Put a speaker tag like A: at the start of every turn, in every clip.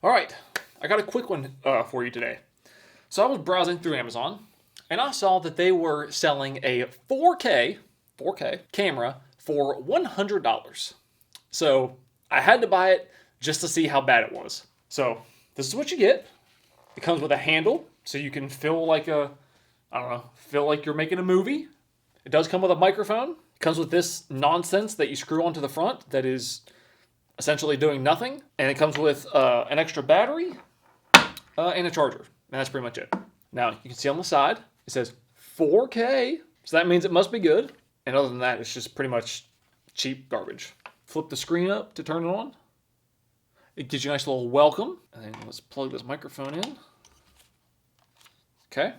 A: All right, I got a quick one for you today. So I was browsing through Amazon, and I saw that they were selling a 4K camera for $100. So I had to buy it just to see how bad it was. So this is what you get. It comes with a handle, so you can feel like feel like you're making a movie. It does come with a microphone. It comes with this nonsense that you screw onto the front that is essentially doing nothing. And it comes with an extra battery and a charger. And that's pretty much it. Now, you can see on the side, it says 4K. So that means it must be good. And other than that, it's just pretty much cheap garbage. Flip the screen up to turn it on. It gives you a nice little welcome. And then let's plug this microphone in. Okay.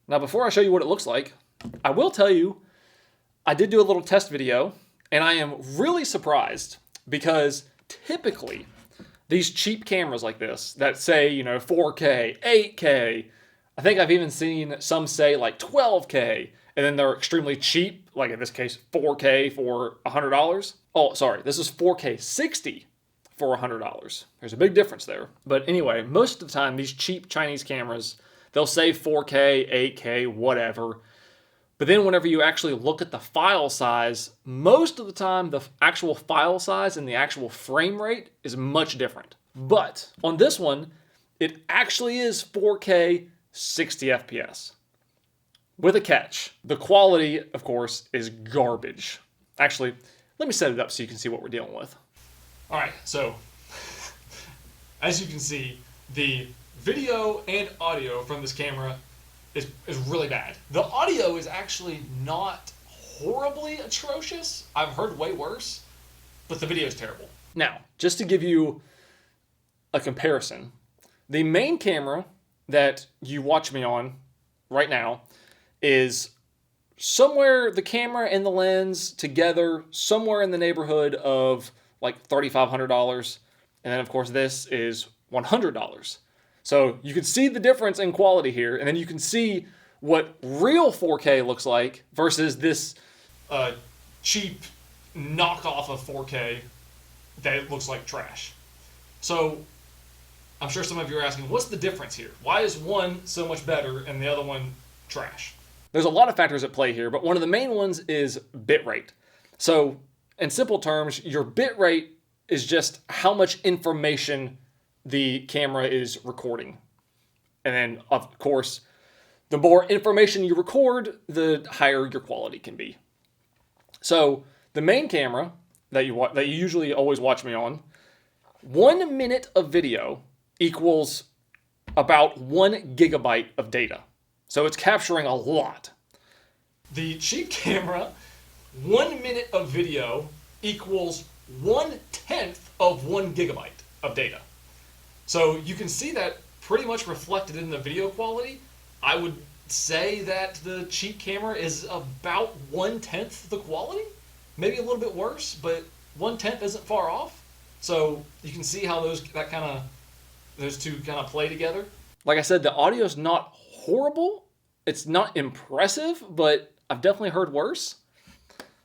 A: Now, before I show you what it looks like, I will tell you, I did do a little test video, and I am really surprised because typically these cheap cameras like this that say, 4K, 8K, I think I've even seen some say like 12K, and then they're extremely cheap, like in this case, 4K for $100. Oh, sorry, this is 4K 60 for $100. There's a big difference there. But anyway, most of the time, these cheap Chinese cameras, they'll say 4K, 8K, whatever. But then whenever you actually look at the file size, most of the time the actual file size and the actual frame rate is much different. But on this one, it actually is 4K 60 FPS. With a catch. The quality, of course, is garbage. Actually, let me set it up so you can see what we're dealing with. All right, so as you can see, the video and audio from this camera is really bad. The audio is actually not horribly atrocious. I've heard way worse, but the video is terrible. Now, just to give you a comparison, the main camera that you watch me on right now is somewhere, the camera and the lens together, somewhere in the neighborhood of like $3,500. And then, of course, this is $100. So you can see the difference in quality here, and then you can see what real 4K looks like versus this cheap knockoff of 4K that looks like trash. So I'm sure some of you are asking, what's the difference here? Why is one so much better and the other one trash? There's a lot of factors at play here, but one of the main ones is bitrate. So in simple terms, your bitrate is just how much information the camera is recording. And then, of course, the more information you record, the higher your quality can be. So the main camera that you usually always watch me on, 1 minute of video equals about 1 gigabyte of data. So it's capturing a lot. The cheap camera, 1 minute of video equals 1/10 of 1 gigabyte of data. So you can see that pretty much reflected in the video quality. I would say that the cheap camera is about 1/10 the quality, maybe a little bit worse, but 1/10 isn't far off. So you can see how those two kind of play together. Like I said, the audio is not horrible. It's not impressive, but I've definitely heard worse.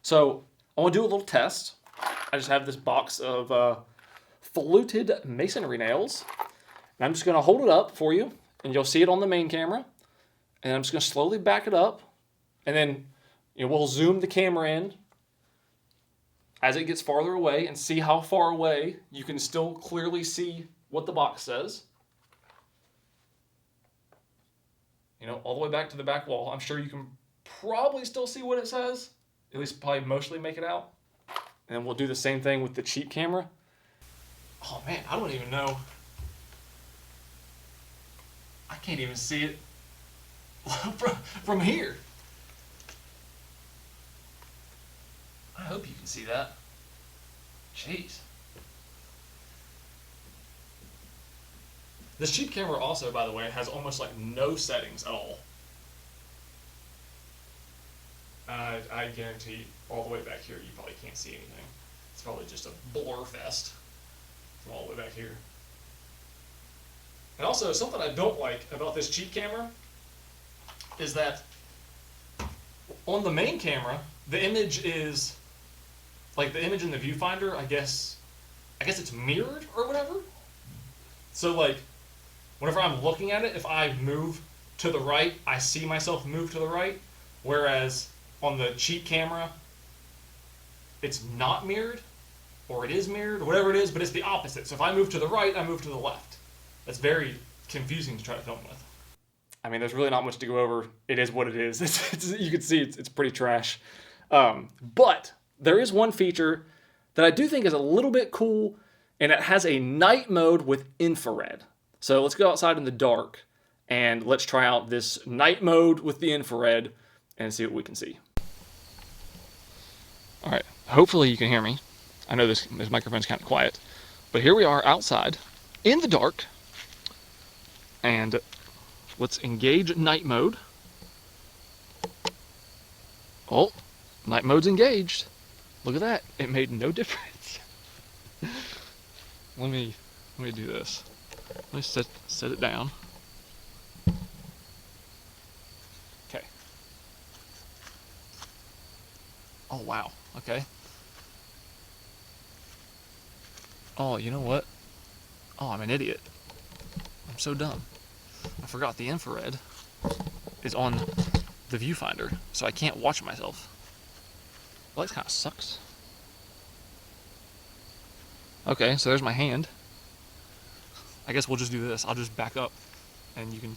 A: So I want to do a little test. I just have this box of fluted masonry nails. And I'm just going to hold it up for you, and you'll see it on the main camera. And I'm just going to slowly back it up, and then we'll zoom the camera in as it gets farther away and see how far away you can still clearly see what the box says. All the way back to the back wall. I'm sure you can probably still see what it says, at least probably mostly make it out. And then we'll do the same thing with the cheap camera. Oh man, I don't even know. I can't even see it from here. I hope you can see that. Jeez. This cheap camera also, by the way, has almost like no settings at all. I guarantee all the way back here you probably can't see anything. It's probably just a blur fest from all the way back here. And also, something I don't like about this cheap camera is that on the main camera, the image is like the image in the viewfinder, I guess it's mirrored or whatever. So like, whenever I'm looking at it, if I move to the right, I see myself move to the right. Whereas on the cheap camera, it's not mirrored, or it is mirrored, or whatever it is, but it's the opposite. So if I move to the right, I move to the left. That's very confusing to try to film with. I mean, there's really not much to go over. It is what it is. You can see it's pretty trash. But there is one feature that I do think is a little bit cool, and it has a night mode with infrared. So let's go outside in the dark, and let's try out this night mode with the infrared and see what we can see. All right, hopefully you can hear me. I know this microphone's kind of quiet, but here we are outside in the dark, and let's engage night mode. Oh, night mode's engaged. Look at that, it made no difference. Let me do this. Let me set it down. Okay. Oh wow, okay. Oh, you know what? Oh, I'm an idiot. I'm so dumb. I forgot the infrared is on the viewfinder, so I can't watch myself. Well, that kind of sucks. Okay, so there's my hand. I guess we'll just do this. I'll just back up, and you can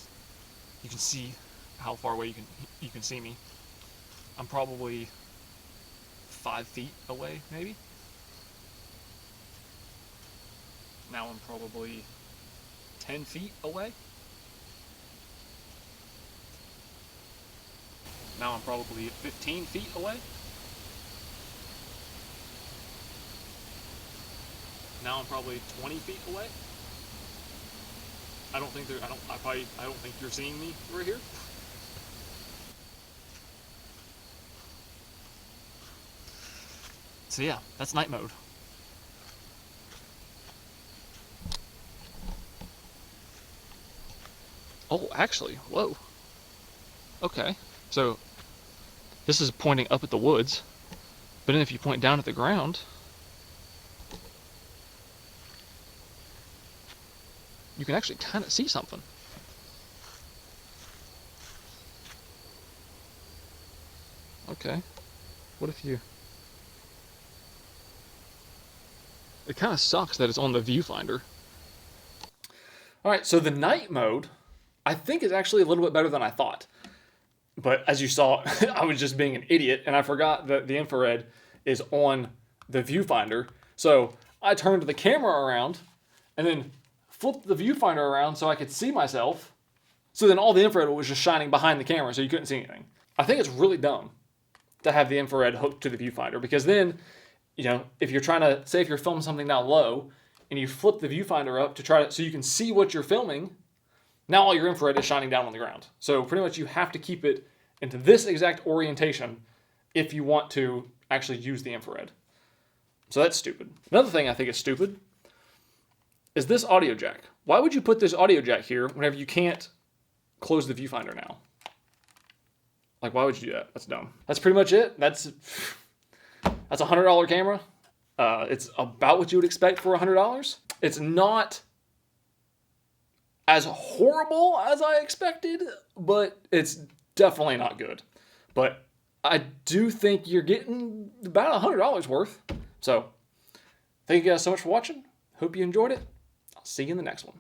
A: see how far away you can see me. I'm probably 5 feet away, maybe. Now I'm probably 10 feet away. Now I'm probably 15 feet away. Now I'm probably 20 feet away. I don't think you're seeing me right here. So yeah, that's night mode. Oh, actually, whoa. Okay, so this is pointing up at the woods, but then if you point down at the ground, you can actually kind of see something. Okay, what if you... It kind of sucks that it's on the viewfinder. Alright, so the night mode, I think is actually a little bit better than I thought. But as you saw, I was just being an idiot, and I forgot that the infrared is on the viewfinder. So I turned the camera around, and then flipped the viewfinder around so I could see myself. So then all the infrared was just shining behind the camera, so you couldn't see anything. I think it's really dumb to have the infrared hooked to the viewfinder, because then, you know, if you're trying to, say if you're filming something down low, and you flip the viewfinder up to try to, so you can see what you're filming, now all your infrared is shining down on the ground. So pretty much you have to keep it into this exact orientation if you want to actually use the infrared. So that's stupid. Another thing I think is stupid is this audio jack. Why would you put this audio jack here whenever you can't close the viewfinder now? Like, why would you do that? That's dumb. That's pretty much it. That's a $100 camera. It's about what you would expect for $100. It's not as horrible as I expected, but it's definitely not good. But I do think you're getting about $100 worth. So, thank you guys so much for watching. Hope you enjoyed it. I'll see you in the next one.